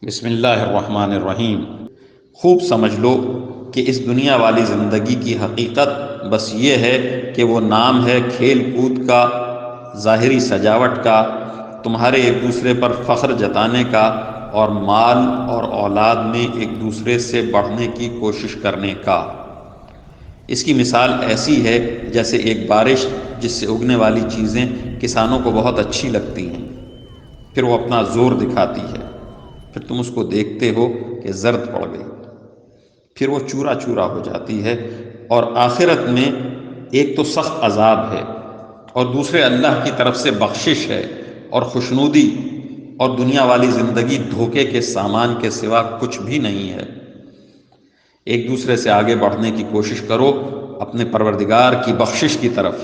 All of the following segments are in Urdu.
بسم اللہ الرحمن الرحیم۔ خوب سمجھ لو کہ اس دنیا والی زندگی کی حقیقت بس یہ ہے کہ وہ نام ہے کھیل کود کا، ظاہری سجاوٹ کا، تمہارے ایک دوسرے پر فخر جتانے کا، اور مال اور اولاد میں ایک دوسرے سے بڑھنے کی کوشش کرنے کا۔ اس کی مثال ایسی ہے جیسے ایک بارش جس سے اگنے والی چیزیں کسانوں کو بہت اچھی لگتی ہیں، پھر وہ اپنا زور دکھاتی ہے، پھر تم اس کو دیکھتے ہو کہ زرد پڑ گئی، پھر وہ چورا چورا ہو جاتی ہے، اور آخرت میں ایک تو سخت عذاب ہے اور دوسرے اللہ کی طرف سے بخشش ہے اور خوشنودی، اور دنیا والی زندگی دھوکے کے سامان کے سوا کچھ بھی نہیں ہے۔ ایک دوسرے سے آگے بڑھنے کی کوشش کرو اپنے پروردگار کی بخشش کی طرف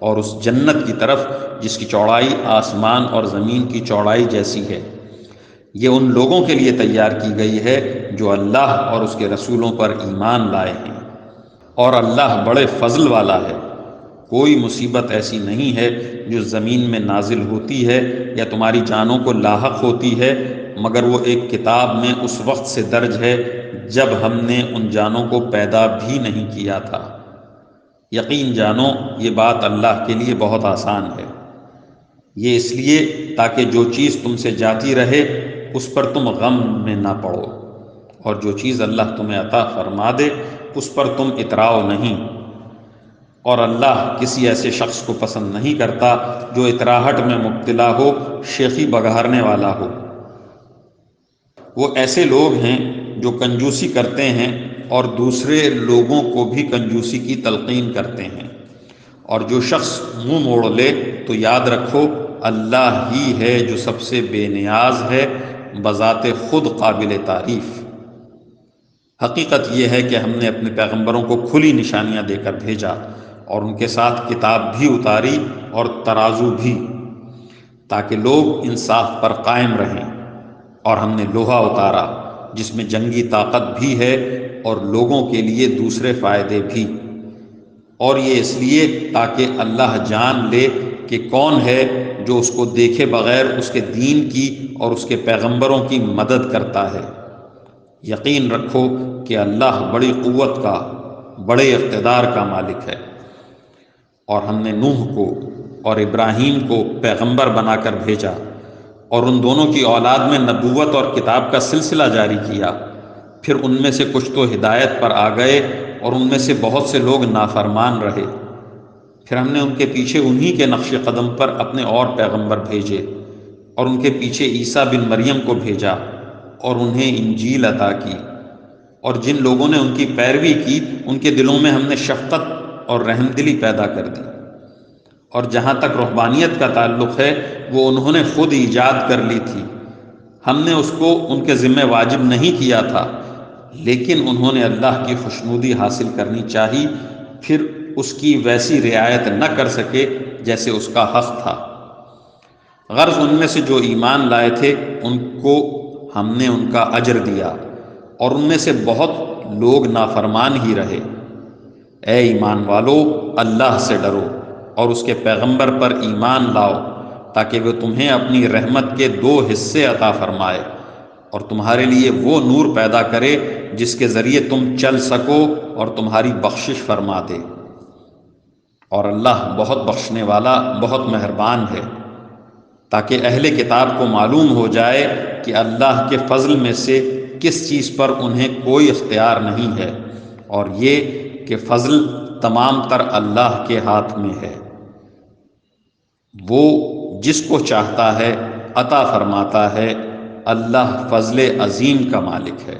اور اس جنت کی طرف جس کی چوڑائی آسمان اور زمین کی چوڑائی جیسی ہے۔ یہ ان لوگوں کے لیے تیار کی گئی ہے جو اللہ اور اس کے رسولوں پر ایمان لائے ہیں، اور اللہ بڑے فضل والا ہے۔ کوئی مصیبت ایسی نہیں ہے جو زمین میں نازل ہوتی ہے یا تمہاری جانوں کو لاحق ہوتی ہے، مگر وہ ایک کتاب میں اس وقت سے درج ہے جب ہم نے ان جانوں کو پیدا بھی نہیں کیا تھا۔ یقین جانو یہ بات اللہ کے لیے بہت آسان ہے۔ یہ اس لیے تاکہ جو چیز تم سے جاتی رہے اس پر تم غم میں نہ پڑو، اور جو چیز اللہ تمہیں عطا فرما دے اس پر تم اتراؤ نہیں۔ اور اللہ کسی ایسے شخص کو پسند نہیں کرتا جو اتراہٹ میں مبتلا ہو، شیخی بگارنے والا ہو۔ وہ ایسے لوگ ہیں جو کنجوسی کرتے ہیں اور دوسرے لوگوں کو بھی کنجوسی کی تلقین کرتے ہیں، اور جو شخص منہ موڑ لے تو یاد رکھو اللہ ہی ہے جو سب سے بے نیاز ہے، بذات خود قابل تعریف۔ حقیقت یہ ہے کہ ہم نے اپنے پیغمبروں کو کھلی نشانیاں دے کر بھیجا، اور ان کے ساتھ کتاب بھی اتاری اور ترازو بھی، تاکہ لوگ انصاف پر قائم رہیں۔ اور ہم نے لوہا اتارا جس میں جنگی طاقت بھی ہے اور لوگوں کے لیے دوسرے فائدے بھی، اور یہ اس لیے تاکہ اللہ جان لے کہ کون ہے جو اس کو دیکھے بغیر اس کے دین کی اور اس کے پیغمبروں کی مدد کرتا ہے۔ یقین رکھو کہ اللہ بڑی قوت کا، بڑے اقتدار کا مالک ہے۔ اور ہم نے نوح کو اور ابراہیم کو پیغمبر بنا کر بھیجا، اور ان دونوں کی اولاد میں نبوت اور کتاب کا سلسلہ جاری کیا۔ پھر ان میں سے کچھ تو ہدایت پر آ گئے اور ان میں سے بہت سے لوگ نافرمان رہے۔ پھر ہم نے ان کے پیچھے انہی کے نقش قدم پر اپنے اور پیغمبر بھیجے، اور ان کے پیچھے عیسیٰ بن مریم کو بھیجا اور انہیں انجیل عطا کی۔ اور جن لوگوں نے ان کی پیروی کی ان کے دلوں میں ہم نے شفقت اور رحم دلی پیدا کر دی۔ اور جہاں تک رہبانیت کا تعلق ہے وہ انہوں نے خود ایجاد کر لی تھی، ہم نے اس کو ان کے ذمہ واجب نہیں کیا تھا، لیکن انہوں نے اللہ کی خوشنودی حاصل کرنی چاہی، پھر اس کی ویسی رعایت نہ کر سکے جیسے اس کا حق تھا۔ غرض ان میں سے جو ایمان لائے تھے ان کو ہم نے ان کا اجر دیا، اور ان میں سے بہت لوگ نافرمان ہی رہے۔ اے ایمان والو، اللہ سے ڈرو اور اس کے پیغمبر پر ایمان لاؤ، تاکہ وہ تمہیں اپنی رحمت کے 2 حصے عطا فرمائے، اور تمہارے لیے وہ نور پیدا کرے جس کے ذریعے تم چل سکو اور تمہاری بخشش فرما دے۔ اور اللہ بہت بخشنے والا، بہت مہربان ہے، تاکہ اہل کتاب کو معلوم ہو جائے کہ اللہ کے فضل میں سے کس چیز پر انہیں کوئی اختیار نہیں ہے، اور یہ کہ فضل تمام تر اللہ کے ہاتھ میں ہے۔ وہ جس کو چاہتا ہے عطا فرماتا ہے، اللہ فضل عظیم کا مالک ہے۔